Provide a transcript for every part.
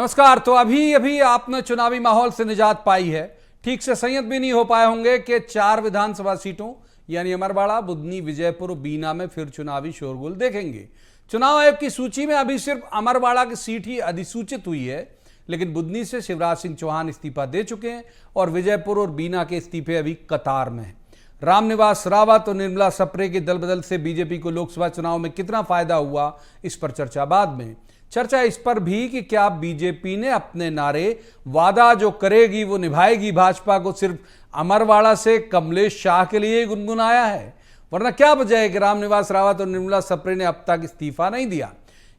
नमस्कार। तो अभी अभी आपने चुनावी माहौल से निजात पाई है, ठीक से संयत भी नहीं हो पाए होंगे कि 4 विधानसभा सीटों यानी अमरवाड़ा, बुधनी, विजयपुर, बीना में फिर चुनावी शोरगुल देखेंगे। चुनाव आयोग की सूची में अभी सिर्फ अमरवाड़ा की सीट ही अधिसूचित हुई है, लेकिन बुधनी से शिवराज सिंह चौहान इस्तीफा दे चुके हैं और विजयपुर और बीना के इस्तीफे अभी कतार में हैं। रामनिवास रावत और निर्मला सप्रे के दल बदल से बीजेपी को लोकसभा चुनाव में कितना फायदा हुआ, इस पर चर्चा बाद में। चर्चा इस पर भी कि क्या बीजेपी ने अपने नारे वादा जो करेगी वो निभाएगी भाजपा को सिर्फ अमरवाड़ा से कमलेश शाह के लिए ही गुनगुनाया है, वरना क्या वजह है कि रामनिवास रावत और निर्मला सप्रे ने अब तक इस्तीफा नहीं दिया।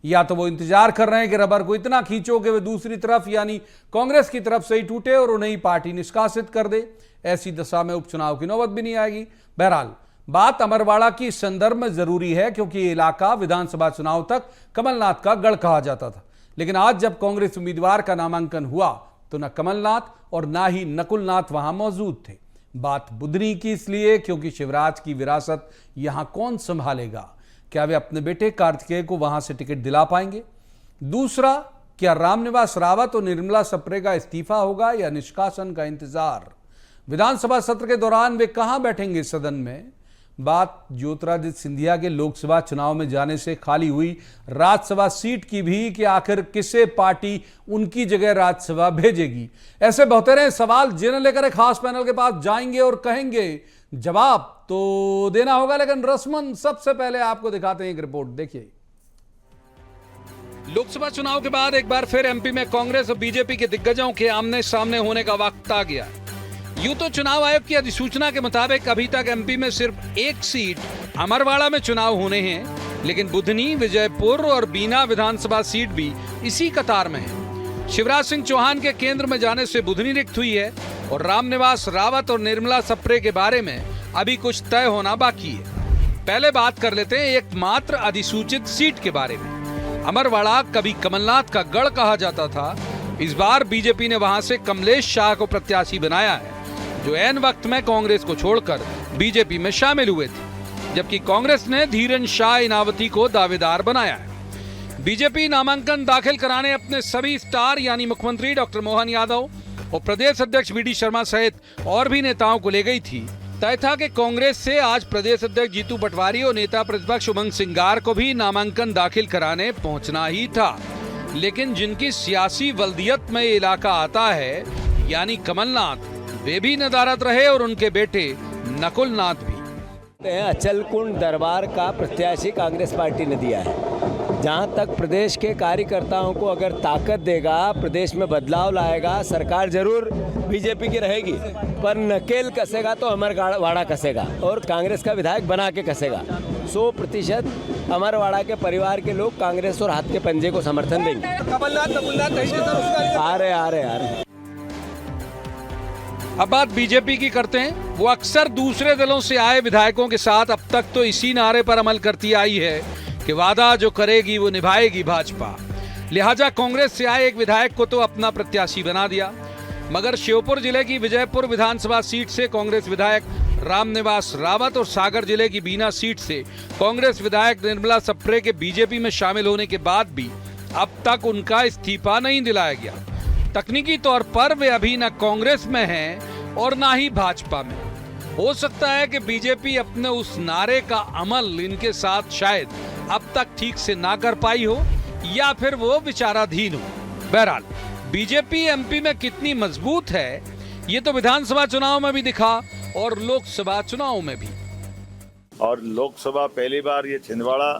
या तो वो इंतजार कर रहे हैं कि रबर को इतना खींचो कि वे दूसरी तरफ यानी कांग्रेस की तरफ से ही टूटे और उन्हें ही पार्टी निष्कासित कर दे। ऐसी दशा में उपचुनाव की नौबत भी नहीं आएगी। बहरहाल बात अमरवाड़ा की संदर्भ में जरूरी है, क्योंकि ये इलाका विधानसभा चुनाव तक कमलनाथ का गढ़ कहा जाता था, लेकिन आज जब कांग्रेस उम्मीदवार का नामांकन हुआ तो न कमलनाथ और ना ही नकुलनाथ वहां मौजूद थे। बात बुधनी की इसलिए क्योंकि शिवराज की विरासत यहां कौन संभालेगा? क्या वे अपने बेटे कार्तिकेय को वहां से टिकट दिला पाएंगे? दूसरा, क्या रामनिवास रावत और निर्मला सप्रे का इस्तीफा होगा या निष्कासन का इंतजार? विधानसभा सत्र के दौरान वे कहां बैठेंगे सदन में? बात ज्योतिरादित्य सिंधिया के लोकसभा चुनाव में जाने से खाली हुई राज्यसभा सीट की भी कि आखिर किसे पार्टी उनकी जगह राज्यसभा भेजेगी। ऐसे बहुतेरे सवाल जिन्हें लेकर एक खास पैनल के पास जाएंगे और कहेंगे जवाब तो देना होगा, लेकिन रस्मन सबसे पहले आपको दिखाते हैं एक रिपोर्ट, देखिए। लोकसभा चुनाव के बाद एक बार फिर एमपी में कांग्रेस और बीजेपी के दिग्गजों के आमने सामने होने का वक्त आ गया। यूं तो चुनाव आयोग की अधिसूचना के मुताबिक अभी तक एमपी में सिर्फ एक सीट अमरवाड़ा में चुनाव होने हैं, लेकिन बुधनी, विजयपुर और बीना विधानसभा सीट भी इसी कतार में है। शिवराज सिंह चौहान के केंद्र में जाने से बुधनी रिक्त हुई है और रामनिवास रावत और निर्मला सप्रे के बारे में अभी कुछ तय होना बाकी है। पहले बात कर लेते हैं एकमात्र अधिसूचित सीट के बारे में। अमरवाड़ा कभी कमलनाथ का गढ़ कहा जाता था। इस बार बीजेपी ने वहां से कमलेश शाह को प्रत्याशी बनाया है, जो ऐन वक्त में कांग्रेस को छोड़कर बीजेपी में शामिल हुए थे, जबकि कांग्रेस ने धीरन शाह इनावती को दावेदार बनाया है। बीजेपी नामांकन दाखिल कराने अपने सभी स्टार यानी मुख्यमंत्री डॉक्टर मोहन यादव और प्रदेश अध्यक्ष वी डी शर्मा सहित और भी नेताओं को ले गई थी। तय था कि कांग्रेस से आज प्रदेश अध्यक्ष जीतू पटवारी और नेता प्रतिपक्ष उमंग सिंगार को भी नामांकन दाखिल कराने पहुंचना ही था, लेकिन जिनकी सियासी वल्दियत में ये इलाका आता है यानी कमलनाथ, वे भी नदारद रहे और उनके बेटे नकुलनाथ भी। अचलकुंड दरबार का प्रत्याशी कांग्रेस पार्टी ने दिया है। जहां तक प्रदेश के कार्यकर्ताओं को अगर ताकत देगा, प्रदेश में बदलाव लाएगा, सरकार जरूर बीजेपी की रहेगी, पर नकेल कसेगा तो अमरवाड़ा कसेगा और कांग्रेस का विधायक बना के कसेगा। 100% अमरवाड़ा के परिवार के लोग कांग्रेस और हाथ के पंजे को समर्थन देंगे। कमलनाथ आ रहे अब बात बीजेपी की करते हैं। वो अक्सर दूसरे दलों से आए विधायकों के साथ अब तक तो इसी नारे पर अमल करती आई है कि वादा जो करेगी वो निभाएगी भाजपा। लिहाजा कांग्रेस से आए एक विधायक को तो अपना प्रत्याशी बना दिया, मगर श्योपुर जिले की विजयपुर विधानसभा सीट से कांग्रेस विधायक रामनिवास रावत और सागर जिले की बीना सीट से कांग्रेस विधायक निर्मला सप्रे के बीजेपी में शामिल होने के बाद भी अब तक उनका इस्तीफा नहीं दिलाया गया। तकनीकी तौर पर वे अभी न कांग्रेस में हैं और ना ही भाजपा में। हो सकता है कि बीजेपी अपने उस नारे का अमल इनके साथ शायद अब तक ठीक से ना कर पाई हो या फिर वो विचाराधीन हो। बहरहाल बीजेपी एमपी में कितनी मजबूत है ये तो विधानसभा चुनाव में भी दिखा और लोकसभा चुनाव में भी। और लोकसभा पहली बार ये छिंदवाड़ा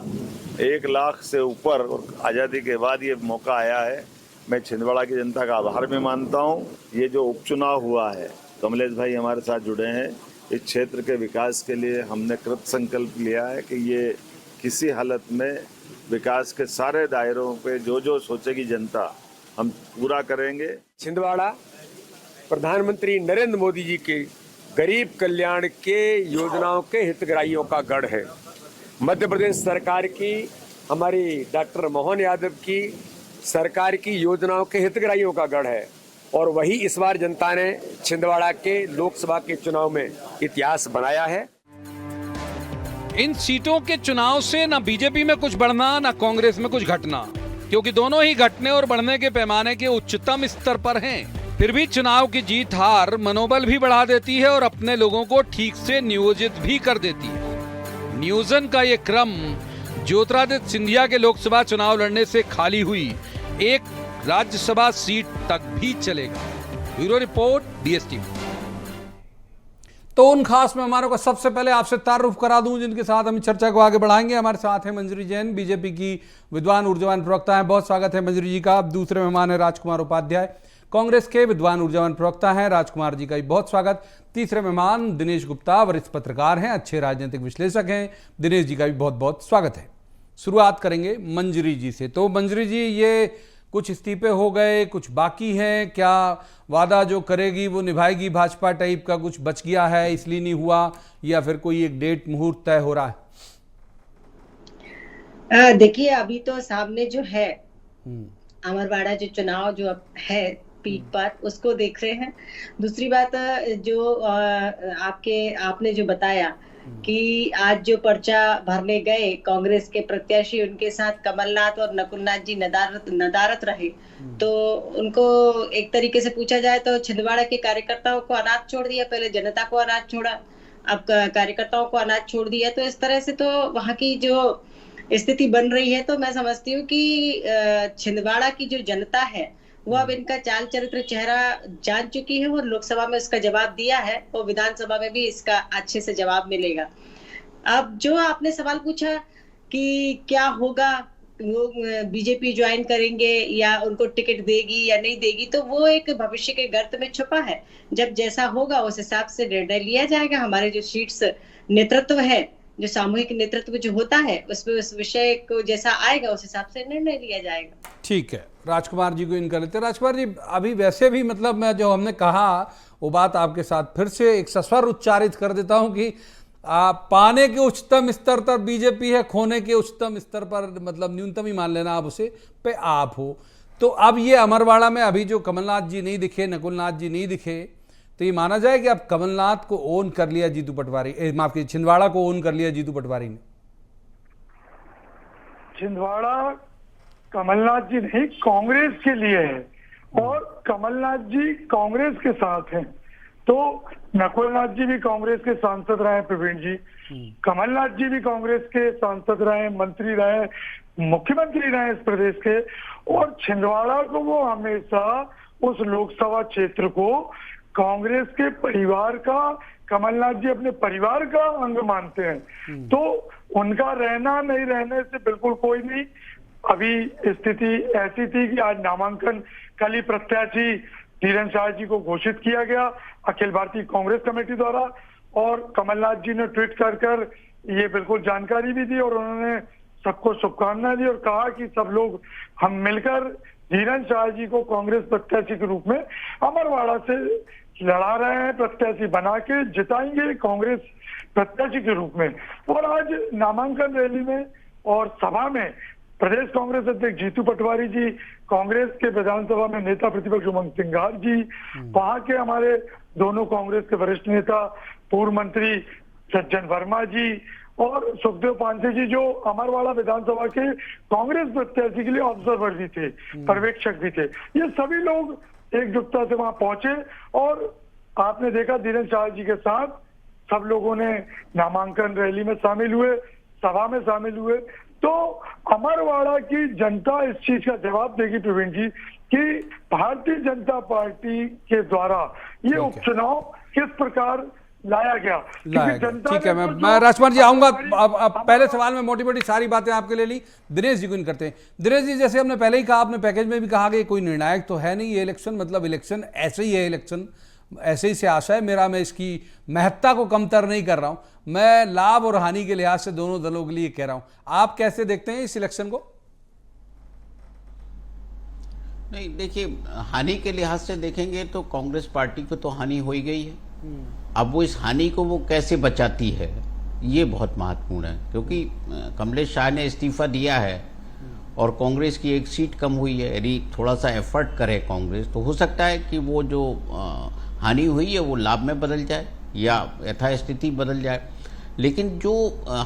1 लाख से ऊपर और आजादी के बाद ये मौका आया है। मैं छिंदवाड़ा की जनता का आभार भी मानता हूँ। ये जो उपचुनाव हुआ है, कमलेश भाई हमारे साथ जुड़े हैं। इस क्षेत्र के विकास के लिए हमने कृत संकल्प लिया है कि ये किसी हालत में विकास के सारे दायरों पे जो सोचेगी जनता हम पूरा करेंगे। छिंदवाड़ा प्रधानमंत्री नरेंद्र मोदी जी के गरीब कल्याण के योजनाओं के हितग्राहियों का गढ़ है। मध्य प्रदेश सरकार की, हमारी डॉक्टर मोहन यादव की सरकार की योजनाओं के हितग्राहियों का गढ़ है और वही इस बार जनता ने छिंदवाड़ा के लोकसभा के चुनाव में इतिहास बनाया है। इन सीटों के चुनाव से न बीजेपी में कुछ बढ़ना न कांग्रेस में कुछ घटना, क्योंकि दोनों ही घटने और बढ़ने के पैमाने के उच्चतम स्तर पर हैं। फिर भी चुनाव की जीत हार मनोबल भी बढ़ा देती है और अपने लोगों को ठीक से नियोजित भी कर देती है। नियोजन का ये क्रम ज्योतिरादित्य सिंधिया के लोकसभा चुनाव लड़ने से खाली हुई एक राज्यसभा सीट तक भी चलेगा। Bureau report, DSTV। तो उन खास मेहमानों का सबसे पहले आपसे तारुफ करा दूं जिनके साथ हम चर्चा को आगे बढ़ाएंगे। हमारे साथ हैं मंजरी जैन, बीजेपी की विद्वान ऊर्जावान प्रवक्ता हैं। बहुत स्वागत है मंजरी जी का। दूसरे मेहमान है राजकुमार उपाध्याय, कांग्रेस के विद्वान ऊर्जावान प्रवक्ता हैं। राजकुमार जी का भी बहुत स्वागत। तीसरे मेहमान दिनेश गुप्ता, वरिष्ठ पत्रकार हैं, अच्छे राजनीतिक विश्लेषक हैं। दिनेश जी का भी बहुत बहुत स्वागत है। शुरुआत करेंगे मंजरी जी से। तो मंजरी जी, ये कुछ इस्तीफे हो गए, कुछ बाकी हैं, क्या वादा जो करेगी वो निभाएगी भाजपा टाइप का कुछ बच गया है इसलिए नहीं हुआ, या फिर कोई एक डेट मुहूर्त तय हो रहा है? देखिए, अभी तो सामने जो है अमरवाड़ा जो चुनाव जो अब है पीठ पर, उसको देख रहे हैं। दूसरी बात जो आपने जो बताया कि आज जो पर्चा भरने गए कांग्रेस के प्रत्याशी, उनके साथ कमलनाथ और नकुलनाथ जी नदारत रहे, तो उनको एक तरीके से पूछा जाए तो छिंदवाड़ा के कार्यकर्ताओं को अनाथ छोड़ दिया। पहले जनता को अनाथ छोड़ा, अब कार्यकर्ताओं को अनाथ छोड़ दिया। तो इस तरह से तो वहां की जो स्थिति बन रही है, तो मैं समझती हूँ कि छिंदवाड़ा की जो जनता है वो अब इनका चाल चरित्र चेहरा जान चुकी है। वो लोकसभा में इसका जवाब दिया है और विधानसभा में भी इसका अच्छे से जवाब मिलेगा। अब जो आपने सवाल पूछा कि क्या होगा, वो बीजेपी ज्वाइन करेंगे या उनको टिकट देगी या नहीं देगी, तो वो एक भविष्य के गर्त में छुपा है। जब जैसा होगा उस हिसाब से निर्णय लिया जाएगा। हमारे जो शीर्ष नेतृत्व है, जो सामूहिक नेतृत्व जो होता है, उसमें उस विषय को जैसा आएगा उस हिसाब से निर्णय लिया जाएगा। ठीक है, राजकुमार जी को इन कर लेते। राजकुमार जी, अभी वैसे भी मतलब मैं जो हमने कहा वो बात आपके साथ फिर से एक सस्वर उच्चारित कर देता हूं कि पाने के उच्चतम स्तर पर बीजेपी है, खोने के उच्चतम स्तर पर मतलब न्यूनतम ही मान लेना आप उसे पे आप हो। तो अब ये अमरवाड़ा में अभी जो कमलनाथ जी नहीं दिखे, नकुलनाथ जी नहीं दिखे, तो ये माना जाए कि अब कमलनाथ को ओन कर लिया जीतू पटवारी, माफ कीजिए, छिंदवाड़ा को ओन कर लिया जीतू पटवारी ने। छिंदवाड़ा कमलनाथ जी नहीं, कांग्रेस के लिए है और कमलनाथ जी कांग्रेस के साथ हैं। तो नकुलनाथ जी भी कांग्रेस के सांसद रहे, प्रवीण जी, कमलनाथ जी भी कांग्रेस के सांसद रहे, मंत्री रहे, मुख्यमंत्री रहे इस प्रदेश के। और छिंदवाड़ा को वो हमेशा उस लोकसभा क्षेत्र को कांग्रेस के परिवार का, कमलनाथ जी अपने परिवार का अंग मानते हैं। तो उनका रहना नहीं रहने से बिल्कुल कोई नहीं। अभी स्थिति ऐसी थी कि आज नामांकन कल ही प्रत्याशी धीरेन्द्र शाह जी को घोषित किया गया अखिल भारतीय कांग्रेस कमेटी द्वारा, और कमलनाथ जी ने ट्वीट कर ये बिल्कुल जानकारी भी दी और उन्होंने सबको शुभकामनाएं दी और कहा कि सब लोग हम मिलकर धीरेन्द्र शाह जी को कांग्रेस प्रत्याशी के रूप में अमरवाड़ा से लड़ा रहे हैं, प्रत्याशी बना के जिताएंगे कांग्रेस प्रत्याशी के रूप में। और आज नामांकन रैली में और सभा में प्रदेश कांग्रेस अध्यक्ष जीतू पटवारी जी, कांग्रेस के विधानसभा में नेता प्रतिपक्ष उमंग सिंघार जी, वहां के हमारे दोनों कांग्रेस के वरिष्ठ नेता पूर्व मंत्री सज्जन वर्मा जी और सुखदेव पांसे जी, जो अमरवाड़ा विधानसभा के कांग्रेस प्रत्याशी के लिए ऑब्जर्वर भी थे, पर्यवेक्षक भी थे, ये सभी लोग एकजुटता से वहां पहुंचे और आपने देखा धीरेन्द्र शाह जी के साथ सब लोगों ने नामांकन रैली में शामिल हुए, सभा में शामिल हुए। तो अमरवाड़ा की जनता इस चीज का जवाब देगी प्रवीण जी कि भारतीय जनता पार्टी के द्वारा ये उपचुनाव किस प्रकार लाया गया। ठीक है, मैं राजकुमार जी आऊंगा। अब पहले सवाल में मोटी मोटी सारी बातें आपके ले ली, दिनेश जी को इन करते हैं। दिनेश जी, जैसे हमने पहले ही कहा, आपने पैकेज में भी कहा कि कोई निर्णायक तो है नहीं ये इलेक्शन, मतलब इलेक्शन ऐसे ही है, इलेक्शन ऐसे ही से आशा है मेरा, मैं इसकी महत्ता को कमतर नहीं कर रहा हूं, मैं लाभ और हानि के लिहाज से दोनों दलों के लिए कह रहा हूं। आप कैसे देखते हैं इस इलेक्शन को? नहीं, देखिए, हानि के लिहाज से देखेंगे तो कांग्रेस पार्टी को तो हानि हो ही गई है। अब वो इस हानि को वो कैसे बचाती है, ये बहुत महत्वपूर्ण है, क्योंकि कमलेश शाह ने इस्तीफा दिया है और कांग्रेस की एक सीट कम हुई है। यदि थोड़ा सा एफर्ट करे कांग्रेस तो हो सकता है कि वो जो हानि हुई है वो लाभ में बदल जाए या यथास्थिति बदल जाए। लेकिन जो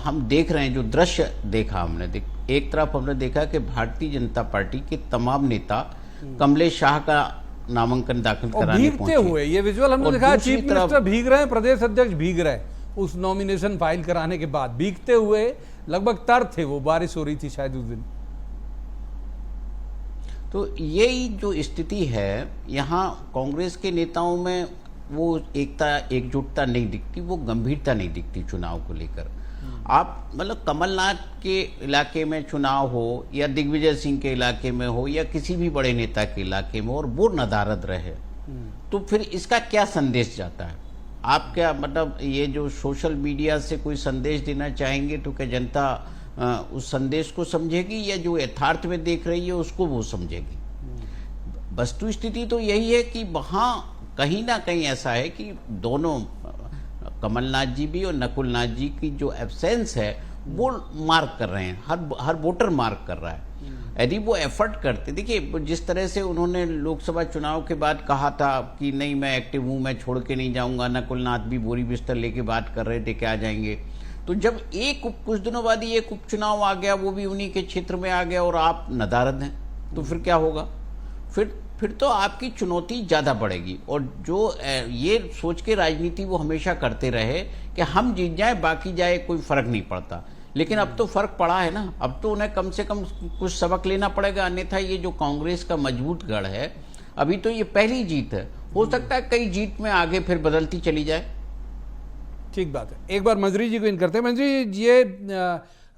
हम देख रहे हैं, जो दृश्य देखा हमने, एक तरफ हमने देखा कि भारतीय जनता पार्टी के तमाम नेता कमलेश शाह का नामांकन दाखिल कराने भीगते पहुंचे हुए, ये विजुअल हमने और दिखाया, दूसरी चीफ तरफ- मिनिस्टर भीग रहे हैं, प्रदेश अध्यक्ष भीग रहे हैं उस नॉमिनेशन फाइल कराने के बाद, भीगते हुए, लगभग तर थे वो, बारिश हो रही थी शायद उस दिन। तो यही जो स्थिति है, यहाँ कांग्रेस के नेताओं में वो एकता, एकजुटता नहीं दिखती, वो गंभीरता नहीं दिखती चुनाव को लेकर। आप मतलब कमलनाथ के इलाके में चुनाव हो या दिग्विजय सिंह के इलाके में हो या किसी भी बड़े नेता के इलाके में, और वो नदारद रहे, तो फिर इसका क्या संदेश जाता है? आप क्या मतलब ये जो सोशल मीडिया से कोई संदेश देना चाहेंगे, तो क्या जनता उस संदेश को समझेगी, या जो यथार्थ में देख रही है उसको वो समझेगी? वस्तु स्थिति तो यही है कि वहाँ कहीं ना कहीं ऐसा है कि दोनों, कमलनाथ जी भी और नकुलनाथ जी की जो एब्सेंस है वो मार्क कर रहे हैं, हर वोटर मार्क कर रहा है। यदि वो एफर्ट करते, देखिए जिस तरह से उन्होंने लोकसभा चुनाव के बाद कहा था कि नहीं मैं एक्टिव हूँ, मैं छोड़ के नहीं जाऊंगा, नकुलनाथ भी बोरी बिस्तर लेके बात कर रहे थे कि आ जाएंगे, तो जब कुछ दिनों बाद ही एक उपचुनाव आ गया, वो भी उन्हीं के क्षेत्र में आ गया और आप नदारद हैं, तो फिर क्या होगा? फिर तो आपकी चुनौती ज़्यादा बढ़ेगी। और जो ये सोच के राजनीति वो हमेशा करते रहे कि हम जीत जाए बाकी जाए कोई फर्क नहीं पड़ता, लेकिन अब तो फर्क पड़ा है ना, अब तो उन्हें कम से कम कुछ सबक लेना पड़ेगा, अन्यथा ये जो कांग्रेस का मजबूत गढ़ है, अभी तो ये पहली जीत है, हो सकता है कई जीत में आगे फिर बदलती चली जाए। ठीक बात है। एक बार मंत्री जी को इन करते हैं। मंत्री जी, ये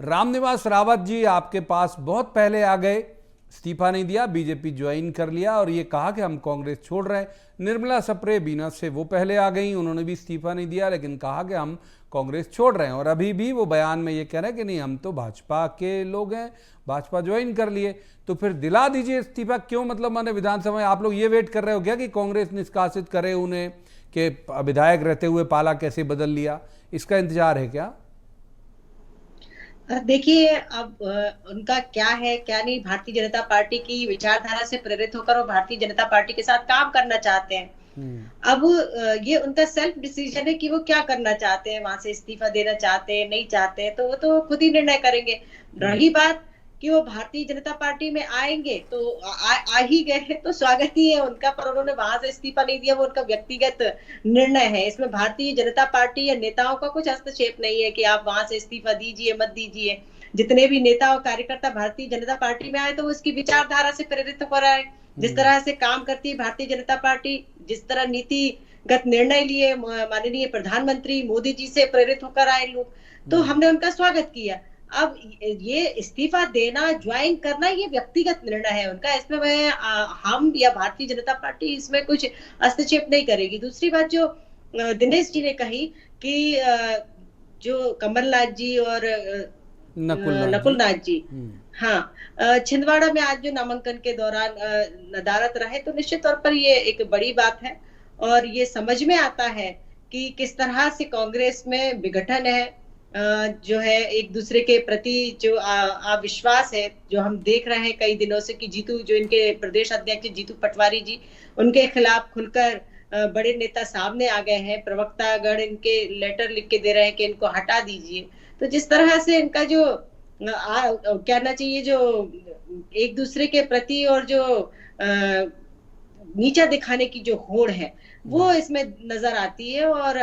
रामनिवास रावत जी आपके पास बहुत पहले आ गए, इस्तीफा नहीं दिया, बीजेपी ज्वाइन कर लिया और ये कहा कि हम कांग्रेस छोड़ रहे हैं। निर्मला सप्रे बीना से वो पहले आ गई, उन्होंने भी इस्तीफा नहीं दिया, लेकिन कहा कि हम कांग्रेस छोड़ रहे हैं, और अभी भी वो बयान में ये कह रहे हैं कि नहीं हम तो भाजपा के लोग हैं, भाजपा ज्वाइन कर लिए। तो फिर दिला दीजिए इस्तीफा, क्यों? मतलब माने विधानसभा में आप लोग ये वेट कर रहे हो क्या कि कांग्रेस निष्कासित करे उन्हें, कि विधायक रहते हुए पाला कैसे बदल लिया, इसका इंतजार है क्या? देखिए, अब उनका क्या है क्या नहीं, भारतीय जनता पार्टी की विचारधारा से प्रेरित होकर वो भारतीय जनता पार्टी के साथ काम करना चाहते हैं। अब ये उनका सेल्फ डिसीजन है कि वो क्या करना चाहते हैं, वहां से इस्तीफा देना चाहते हैं, नहीं चाहते हैं, तो वो तो खुद ही निर्णय करेंगे। रही बात कि वो भारतीय जनता पार्टी में आएंगे, तो आ ही गए तो स्वागत ही है उनका, पर उन्होंने वहां से इस्तीफा नहीं दिया, वो उनका व्यक्तिगत निर्णय है। इसमें भारतीय जनता पार्टी या नेताओं का कुछ हस्तक्षेप नहीं है कि आप वहां से इस्तीफा दीजिए मत दीजिए। जितने भी नेता और कार्यकर्ता भारतीय जनता पार्टी में आए तो वो उसकी विचारधारा से प्रेरित हो रहा है। जिस तरह से काम करती है भारतीय जनता पार्टी, जिस तरह नीतिगत निर्णय लिए माननीय प्रधानमंत्री मोदी जी से प्रेरित होकर आए लोग, तो हमने उनका स्वागत किया। अब ये इस्तीफा देना, ज्वाइन करना, ये व्यक्तिगत निर्णय है उनका, इसमें हम या भारतीय जनता पार्टी इसमें कुछ हस्तक्षेप नहीं करेगी। दूसरी बात जो दिनेश जी ने कही कि जो कमलनाथ जी और नकुलनाथ जी, हाँ, छिंदवाड़ा में आज जो नामांकन के दौरान नदारत रहे, तो निश्चित तौर पर ये एक बड़ी बात है और ये समझ में आता है कि किस तरह से कांग्रेस में विघटन है, जो है एक दूसरे के प्रति जो अविश्वास है, जो हम देख रहे हैं कई दिनों से कि जीतू, जो इनके प्रदेश अध्यक्ष जीतू पटवारी जी, उनके खिलाफ खुलकर बड़े नेता सामने आ गए हैं, प्रवक्तागण इनके लेटर लिख के दे रहे हैं कि इनको हटा दीजिए। तो जिस तरह से इनका जो कहना चाहिए, जो एक दूसरे के प्रति और जो नीचा दिखाने की जो होड़ है, वो इसमें नजर आती है और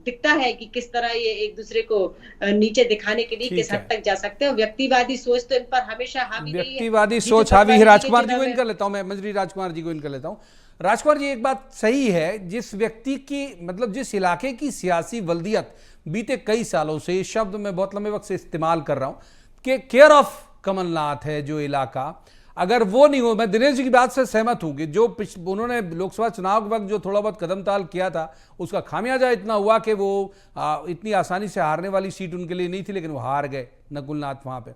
दिखता है कि किस तरह ये एक दूसरे को नीचे दिखाने के लिए किस हद तक जा सकते हैं। व्यक्तिवादी सोच तो इन पर हमेशा हावी रही है। व्यक्तिवादी सोच हावी है। राजकुमार जी को इनका लेता हूं मैं, मंत्री राजकुमार जी को इनका लेता हूं। राजकुमार जी, एक बात सही है, जिस व्यक्ति की मतलब जिस इलाके की सियासी वल्दियत बीते कई सालों से, इस शब्द में बहुत लंबे वक्त से इस्तेमाल कर रहा हूं कि केयर ऑफ कमलनाथ है जो इलाका, अगर वो नहीं हो, मैं दिनेश जी की बात से सहमत हूं कि जो उन्होंने लोकसभा चुनाव के वक्त जो थोड़ा बहुत कदम ताल किया था, उसका खामियाजा इतना हुआ कि वो इतनी आसानी से हारने वाली सीट उनके लिए नहीं थी, लेकिन वो हार गए नकुलनाथ वहां पे।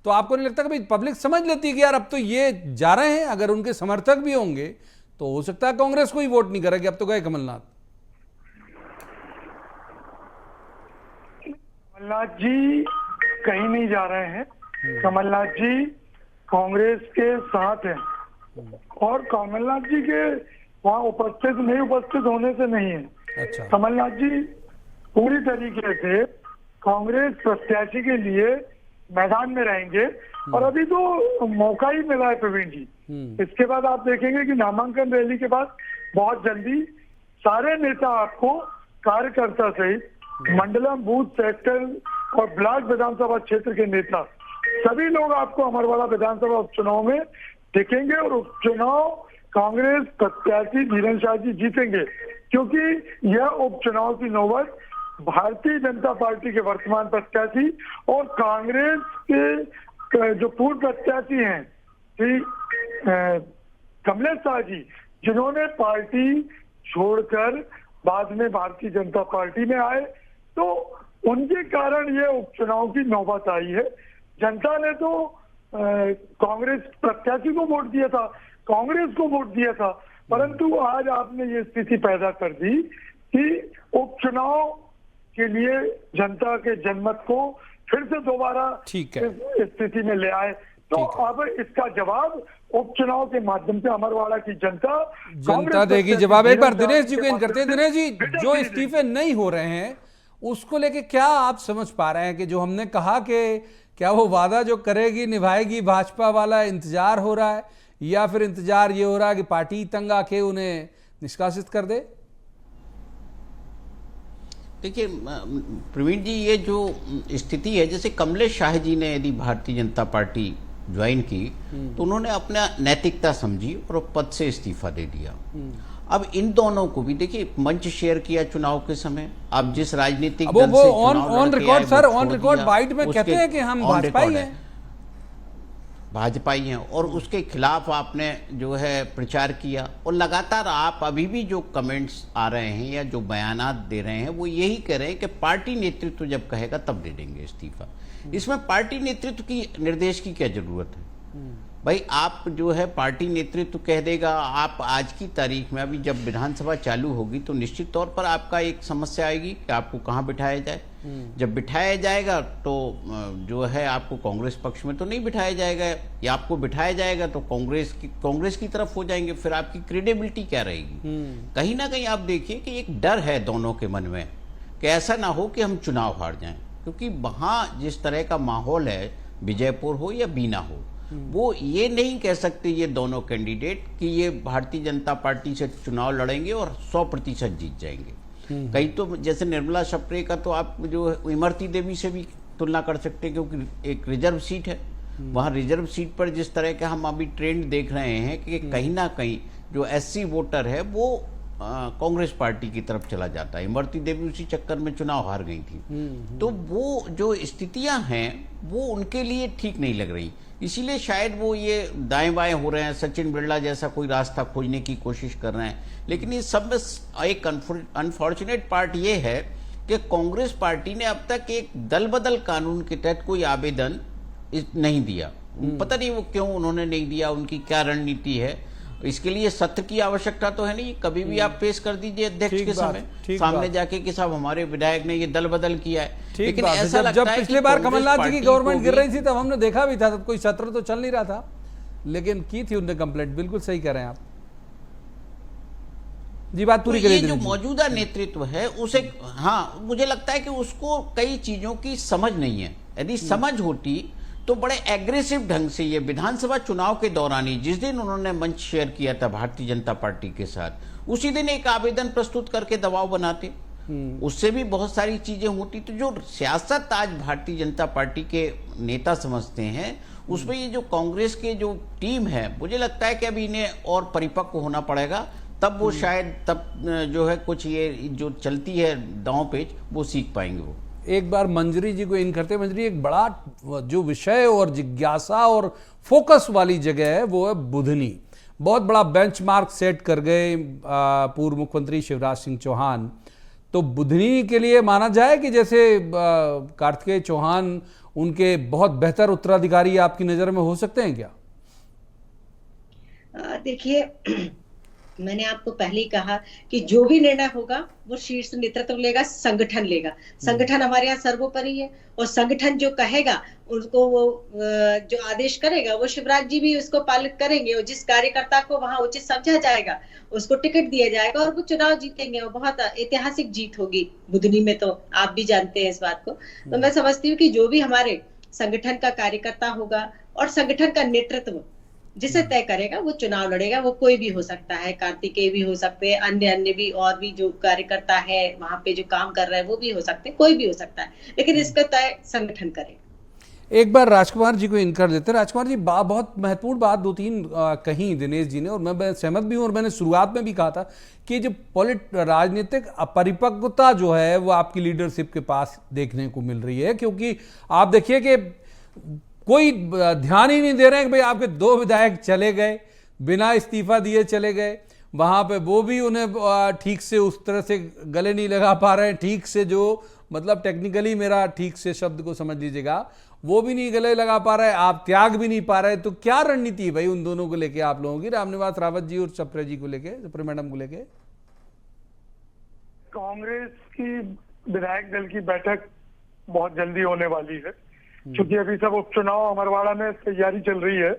तो आपको नहीं लगता कि भाई पब्लिक समझ लेती है कि यार अब तो ये जा रहे हैं, अगर उनके समर्थक भी होंगे तो हो सकता है कांग्रेस को ही वोट नहीं करेगी, अब तो गए कमलनाथ। कमलनाथ जी कहीं नहीं जा रहे हैं, कमलनाथ जी कांग्रेस के साथ हैं और कमलनाथ जी के वहाँ उपस्थित नहीं उपस्थित होने से नहीं है। अच्छा। कमलनाथ जी पूरी तरीके से कांग्रेस प्रत्याशी के लिए मैदान में रहेंगे। और अभी तो मौका ही मिला है प्रवीण जी। इसके बाद आप देखेंगे कि नामांकन रैली के बाद बहुत जल्दी सारे नेता आपको कार्यकर्ता सहित मंडलम, बूथ, सेक्टर और ब्लॉक विधानसभा क्षेत्र के नेता सभी लोग आपको अमरवाड़ा विधानसभा उपचुनाव में दिखेंगे। और उपचुनाव कांग्रेस प्रत्याशी धीरेन्द्र शाह जी जीतेंगे, क्योंकि यह उपचुनाव की नौबत भारतीय जनता पार्टी के वर्तमान प्रत्याशी और कांग्रेस के जो पूर्व प्रत्याशी हैं श्री कमलेश शाह जी, जिन्होंने पार्टी छोड़कर बाद में भारतीय जनता पार्टी में आए, तो उनके कारण ये उपचुनाव की नौबत आई है। जनता ने तो कांग्रेस प्रत्याशी को वोट दिया था, कांग्रेस को वोट दिया था, परंतु आज आपने ये स्थिति पैदा कर दी कि उपचुनाव के लिए जनता के जनमत को फिर से दोबारा ठीक है, इस स्थिति में ले आए। तो अब इसका जवाब उपचुनाव के माध्यम से अमरवाड़ा की जनता देगी जवाब। एक बार दिनेश जी को इन करते हैं। दिनेश जी, जो इस्तीफे नहीं हो रहे हैं उसको लेके क्या आप समझ पा रहे हैं कि जो हमने कहा कि क्या वो वादा जो करेगी निभाएगी भाजपा वाला इंतजार हो रहा है, या फिर इंतजार ये हो रहा है कि पार्टी तंग आके उन्हें निष्कासित कर दे? देखिए प्रवीण जी, ये जो स्थिति है, जैसे कमलेश शाह जी ने यदि भारतीय जनता पार्टी ज्वाइन की तो उन्होंने अपना नैतिकता समझी और पद से इस्तीफा दे दिया। अब इन दोनों को भी देखिए मंच शेयर किया चुनाव के समय। अब जिस राजनीतिक दल से on record sir, on record byte में कहते हैं कि हम भाजपाई हैं, भाजपाई हैं, और उसके खिलाफ आपने जो है प्रचार किया। और लगातार आप अभी भी जो कमेंट्स आ रहे हैं या जो बयानात दे रहे हैं वो यही कह रहे हैं कि पार्टी नेतृत्व जब कहेगा तब दे देंगे इस्तीफा। इसमें पार्टी नेतृत्व की निर्देश की क्या जरूरत है भाई? आप जो है पार्टी नेतृत्व कह देगा। आप आज की तारीख में अभी जब विधानसभा चालू होगी तो निश्चित तौर पर आपका एक समस्या आएगी कि आपको कहाँ बिठाया जाए। जब बिठाया जाएगा तो जो है आपको कांग्रेस पक्ष में तो नहीं बिठाया जाएगा, या आपको बिठाया जाएगा तो कांग्रेस की तरफ हो जाएंगे। फिर आपकी क्रेडिबिलिटी क्या रहेगी? कहीं ना कहीं आप देखिए कि एक डर है दोनों के मन में कि ऐसा ना हो कि हम चुनाव हार जाएं, क्योंकि वहाँ जिस तरह का माहौल है, विजयपुर हो या बीना हो, वो ये नहीं कह सकते ये दोनों कैंडिडेट कि ये भारतीय जनता पार्टी से चुनाव लड़ेंगे और 100% जीत जाएंगे। कहीं तो जैसे निर्मला शपरे का तो आप जो इमरती देवी से भी तुलना कर सकते हैं, क्योंकि एक रिजर्व सीट है। वहाँ रिजर्व सीट पर जिस तरह का हम अभी ट्रेंड देख रहे हैं कि कहीं ना कहीं जो SC वोटर है वो कांग्रेस पार्टी की तरफ चला जाता है। इमरती देवी उसी चक्कर में चुनाव हार गई थी। तो वो जो स्थितियां हैं वो उनके लिए ठीक नहीं लग रही, इसीलिए शायद वो ये दाएं बाएं हो रहे हैं, सचिन बिरला जैसा कोई रास्ता खोजने की कोशिश कर रहे हैं। लेकिन इस सब में एक अनफॉर्चुनेट पार्ट ये है कि कांग्रेस पार्टी ने अब तक एक दल बदल कानून के तहत कोई आवेदन नहीं दिया। पता नहीं वो क्यों उन्होंने नहीं दिया, उनकी क्या रणनीति है। इसके लिए सत्र की आवश्यकता तो है नहीं, कभी भी आप पेश कर दीजिए अध्यक्ष के सामने जाके कि साहब हमारे विधायक ने ये दल बदल किया है। लेकिन ऐसा लगता जब है पिछली बार कमलनाथ जी की गवर्नमेंट गिर रही थी तब हमने देखा भी था, तब कोई सत्र तो चल नहीं रहा था, लेकिन की थी उनने कंप्लेंट। बिल्कुल सही कह रहे हैं आप जी, बात पूरी करिए। जो मौजूदा नेतृत्व है उसे, हाँ, मुझे लगता है कि उसको कई चीजों की समझ नहीं है। यदि समझ होती तो बड़े एग्रेसिव ढंग से ये विधानसभा चुनाव के दौरान ही, जिस दिन उन्होंने मंच शेयर किया था भारतीय जनता पार्टी के साथ, उसी दिन एक आवेदन प्रस्तुत करके दबाव बनाते, उससे भी बहुत सारी चीजें होती। तो जो सियासत आज भारतीय जनता पार्टी के नेता समझते हैं, उसमें ये जो कांग्रेस के जो टीम है, मुझे लगता है कि अभी इन्हें और परिपक्व होना पड़ेगा, तब वो शायद तब जो है कुछ ये जो चलती है दांव पेच वो सीख पाएंगे। वो एक बार मंजरी जी को इन करते। मंजरी, एक बड़ा जो विषय और जिज्ञासा और फोकस वाली जगह है वो है बुधनी। बहुत बड़ा बेंचमार्क सेट कर गए पूर्व मुख्यमंत्री शिवराज सिंह चौहान। तो बुधनी के लिए माना जाए कि जैसे कार्तिकेय चौहान उनके बहुत बेहतर उत्तराधिकारी आपकी नजर में हो सकते हैं क्या? देखिए, मैंने आपको पहले ही कहा कि जो भी निर्णय होगा वो शीर्ष नेतृत्व लेगा, संगठन लेगा। संगठन हमारे यहाँ सर्वोपरि है और संगठन जो कहेगा उनको वो जो आदेश करेगा वो शिवराज जी भी उसको पालित करेंगे और जिस कार्यकर्ता को वहां उचित समझा जाएगा उसको टिकट दिया जाएगा और वो चुनाव जीतेंगे। वो बहुत ऐतिहासिक जीत होगी बुधनी में, तो आप भी जानते हैं इस बात को। तो मैं समझती हूँ कि जो भी हमारे संगठन का कार्यकर्ता होगा और संगठन का नेतृत्व जिसे तय करेगा वो चुनाव लड़ेगा। वो कोई भी हो सकता है, कार्तिकेय भी हो सकते हैं, अन्य भी और भी जो कार्यकर्ता है वहां पे जो काम कर रहे हैं वो भी हो सकते हैं, कोई भी हो सकता है, लेकिन इसका तय संगठन करेगा। एक बार राजकुमार जी को इन कर देते हैं। राजकुमार जी, बहुत महत्वपूर्ण बात दो तीन कही दिनेश जी ने, और मैं सहमत भी हूं, और मैंने शुरुआत में भी कहा था कि जो राजनीतिक अपरिपक्वता जो है वो आपकी लीडरशिप के पास देखने को मिल रही है। क्योंकि आप देखिए कि कोई ध्यान ही नहीं दे रहे हैं कि भाई आपके 2 विधायक चले गए, बिना इस्तीफा दिए चले गए, वहां पे वो भी उन्हें ठीक से उस तरह से गले नहीं लगा पा रहे हैं, ठीक से जो मतलब टेक्निकली मेरा ठीक से शब्द को समझ लीजिएगा, वो भी नहीं गले लगा पा रहे, आप त्याग भी नहीं पा रहे। तो क्या रणनीति है भाई उन दोनों को लेके आप लोगों की, रामनिवास रावत जी और चपरे जी को लेके, चपरे मैडम को लेके? कांग्रेस की विधायक दल की बैठक बहुत जल्दी होने वाली है, क्योंकि अभी सब उपचुनाव अमरवाड़ा में तैयारी चल रही है।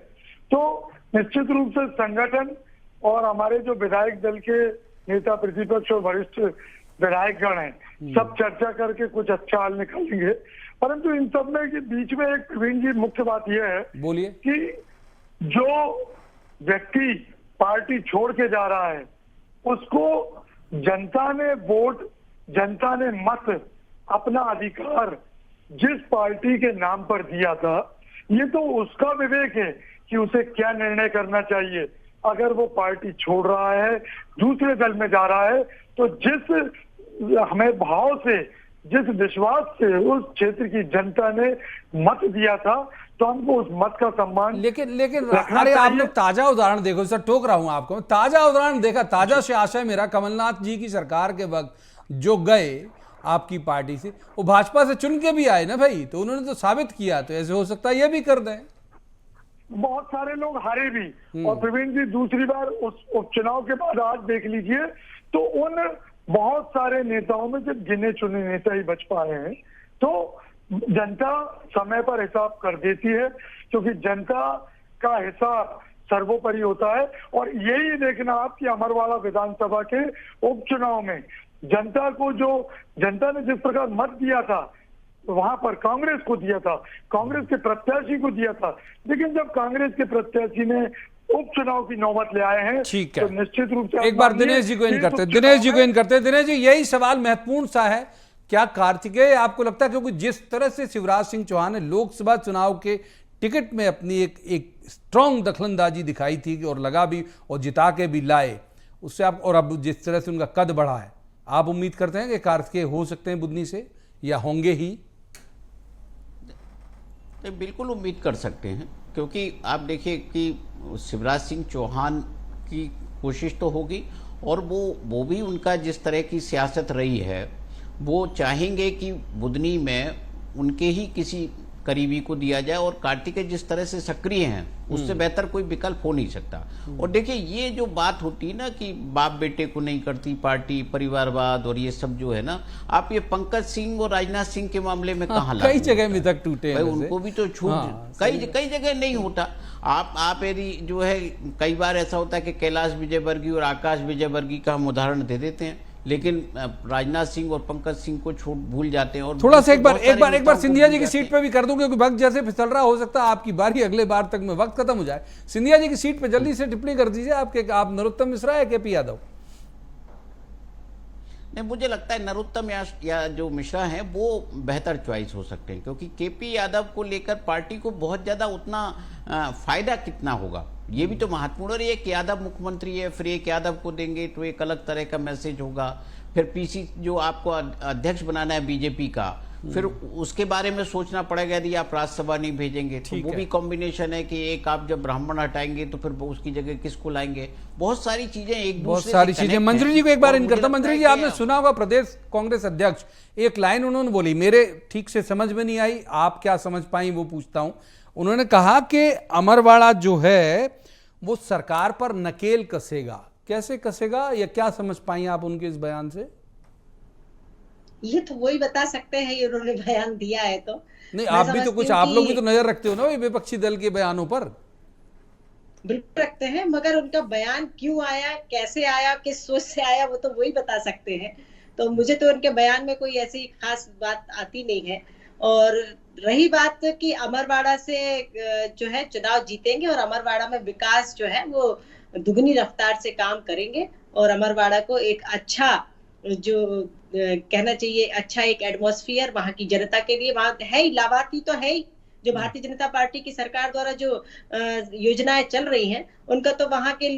तो निश्चित रूप से संगठन और हमारे जो विधायक दल के नेता, प्रतिपक्ष और वरिष्ठ विधायकगण हैं, सब चर्चा करके कुछ अच्छा हल निकालेंगे। परंतु इन सब में के बीच में एक प्रवीण जी मुख्य बात यह है, बोलिए, कि जो व्यक्ति पार्टी छोड़ के जा रहा है उसको जनता ने वोट, जनता ने मत, अपना अधिकार जिस पार्टी के नाम पर दिया था, ये तो उसका विवेक है कि उसे क्या निर्णय करना चाहिए। अगर वो पार्टी छोड़ रहा है, दूसरे दल में जा रहा है, तो जिस हमें भाव से, जिस विश्वास से उस क्षेत्र की जनता ने मत दिया था, तो हमको उस मत का सम्मान। लेकिन अरे आप लोग ताजा उदाहरण देखो, सर टोक रहा हूं आपको, ताजा उदाहरण देखा, ताजा से आशय मेरा कमलनाथ जी की सरकार के वक्त जो गए आपकी पार्टी से, वो भाजपा से चुन के भी आए ना भाई, तो उन्होंने तो साबित किया, तो ऐसे हो सकता है ये भी कर दें। बहुत सारे लोग हारे भी, और प्रवीण जी दूसरी बार उस उपचुनाव के बाद आज देख लीजिए तो उन बहुत सारे नेताओं में सिर्फ गिने चुने नेता ही बच पाए हैं। तो जनता समय पर हिसाब कर देती है, क्योंकि जनता का हिसाब सर्वोपरि होता है। और यही देखना आप कि अमरवाड़ा विधानसभा के उपचुनाव में जनता को, जो जनता ने जिस प्रकार मत दिया था, वहां पर कांग्रेस को दिया था, कांग्रेस के प्रत्याशी को दिया था, लेकिन जब कांग्रेस के प्रत्याशी ने उपचुनाव की नौबत ले आए हैं, ठीक है, तो निश्चित रूप से एक बार दिनेश जी को इन करते हैं। दिनेश जी, यही सवाल महत्वपूर्ण सा है, क्या कार्तिकेय आपको लगता है, क्योंकि जिस तरह से शिवराज सिंह चौहान ने लोकसभा चुनाव के टिकट में अपनी एक स्ट्रॉन्ग दखलंदाजी दिखाई थी और लगा भी और जिता के भी लाए, उससे आप, और अब जिस तरह से उनका कद बढ़ा है, आप उम्मीद करते हैं कि कार्तिकेय हो सकते हैं बुधनी से, या होंगे ही? बिल्कुल उम्मीद कर सकते हैं, क्योंकि आप देखिए कि शिवराज सिंह चौहान की कोशिश तो होगी, और वो भी उनका जिस तरह की सियासत रही है, वो चाहेंगे कि बुधनी में उनके ही किसी करीबी को दिया जाए, और कार्तिकेय जिस तरह से सक्रिय हैं उससे बेहतर कोई विकल्प हो नहीं सकता। और देखिए ये जो बात होती है ना कि बाप बेटे को नहीं करती पार्टी, परिवारवाद और ये सब जो है ना, आप ये पंकज सिंह और राजनाथ सिंह के मामले में कहाँ कई जगह में तक टूटे हैं, उनको भी तो छूट कई जगह नहीं होता। आप यदि जो है, कई बार ऐसा होता है कि कैलाश विजयवर्गीय और आकाश विजयवर्गीय का हम उदाहरण दे देते हैं, लेकिन राजनाथ सिंह और पंकज सिंह को छूट भूल जाते हैं। और थोड़ा सा एक बार सिंधिया जी की सीट पे भी कर दूं, क्योंकि वक्त जैसे फिसल रहा, हो सकता है आपकी बारी अगले बार तक में वक्त खत्म हो जाए। सिंधिया जी की सीट पे जल्दी से टिप्पणी कर दीजिए, आप नरोत्तम मिश्रा या केपी यादव? नहीं, मुझे लगता है नरोत्तम या जो मिश्रा हैं वो बेहतर चॉइस हो सकते हैं, क्योंकि केपी यादव को लेकर पार्टी को बहुत ज़्यादा उतना फायदा कितना होगा ये भी तो महत्वपूर्ण है। एक यादव मुख्यमंत्री है, फिर एक यादव को देंगे तो एक अलग तरह का मैसेज होगा। फिर पीसी जो आपको अध्यक्ष बनाना है बीजेपी का, फिर उसके बारे में सोचना पड़ेगा यदि आप राज्यसभा नहीं भेजेंगे तो वो भी कॉम्बिनेशन है कि एक आप जब ब्राह्मण हटाएंगे तो फिर उसकी जगह किसको लाएंगे। बहुत सारी चीजें एक बहुत सारी चीजें। मंत्री जी को एक बार इन करता। मंत्री जी, आपने सुना होगा प्रदेश कांग्रेस अध्यक्ष, एक लाइन उन्होंने बोली, मेरे ठीक से समझ में नहीं आई, आप क्या समझ पाई वो पूछता हूं। उन्होंने कहा कि अमरवाड़ा जो है वो सरकार पर नकेल कसेगा, कैसे कसेगा, या क्या समझ पाई आप उनके इस बयान से? ये तो वही बता सकते हैं, ये उन्होंने बयान दिया है तो। नहीं, मैं आप भी तो समझती कुछ, हूँ आप लोग कि भी तो नजर रखते हो ना भाई विपक्षी दल के बयानों पर। बिल्कुल रखते हैं, मगर उनका बयान क्यों आया, कैसे आया, किस सोच से आया, वो तो वही बता सकते हैं। तो मुझे तो उनके बयान में कोई ऐसी खास बात आती नहीं है। और रही बात कि अमरवाड़ा से जो है चुनाव जीतेंगे, और अमरवाड़ा में विकास जो है वो दुगनी रफ्तार से काम करेंगे, और अमरवाड़ा को एक अच्छा जो कहना चाहिए, अच्छा एक एटमॉस्फेयर वहां की जनता के लिए वहां है ही, लाभार्थी तो है ही। जो भारतीय जनता पार्टी की सरकार द्वारा जो योजनाएं चल रही हैं, उनका तो वहां के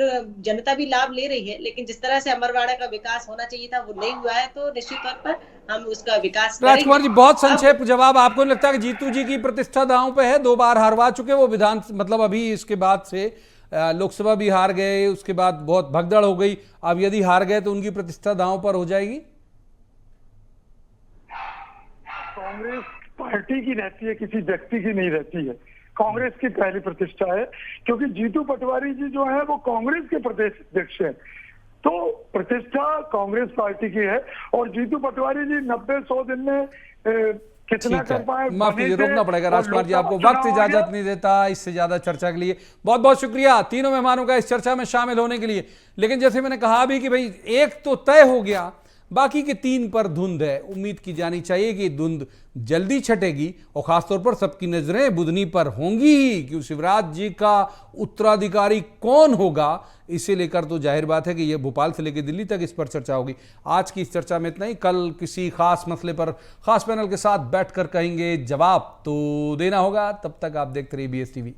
जनता भी लाभ ले रही है, लेकिन जिस तरह से अमरवाड़ा का विकास होना चाहिए था वो नहीं हुआ है, तो निश्चित तौर पर हम उसका विकास राजकुमार जी, बहुत अब संक्षेप जवाब। आपको नहीं लगता कि जीतू जी की प्रतिष्ठा दांव पे है? 2 बार हारवा चुके वो विधान, मतलब अभी इसके बाद से लोकसभा भी हार गए, उसके बाद बहुत भगदड़ हो गई, अब यदि हार गए तो उनकी प्रतिष्ठा दांव पर हो जाएगी? कांग्रेस पार्टी की रहती है, किसी व्यक्ति की नहीं रहती है। कांग्रेस की पहली प्रतिष्ठा है, क्योंकि जीतू पटवारी जी जो है वो कांग्रेस के प्रदेश अध्यक्ष हैं, तो प्रतिष्ठा कांग्रेस पार्टी की है। और जीतू पटवारी जी 90-100 दिन में कितना ठीक है, कर पाए, माफ कीजिए, रोकना पड़ेगा राजकुमार जी, आपको वक्त इजाजत नहीं देता इससे ज्यादा चर्चा के लिए। बहुत बहुत शुक्रिया तीनों मेहमानों का इस चर्चा में शामिल होने के लिए। लेकिन जैसे मैंने कहा भी कि भाई एक तो तय हो गया, बाकी के 3 पर धुंध है। उम्मीद की जानी चाहिए कि धुंध जल्दी छटेगी, और खासतौर पर सबकी नजरें बुधनी पर होंगी ही कि शिवराज जी का उत्तराधिकारी कौन होगा। इसे लेकर तो जाहिर बात है कि यह भोपाल से लेकर दिल्ली तक इस पर चर्चा होगी। आज की इस चर्चा में इतना ही। कल किसी खास मसले पर खास पैनल के साथ बैठकर कहेंगे, जवाब तो देना होगा। तब तक आप देखते रहिए BS TV।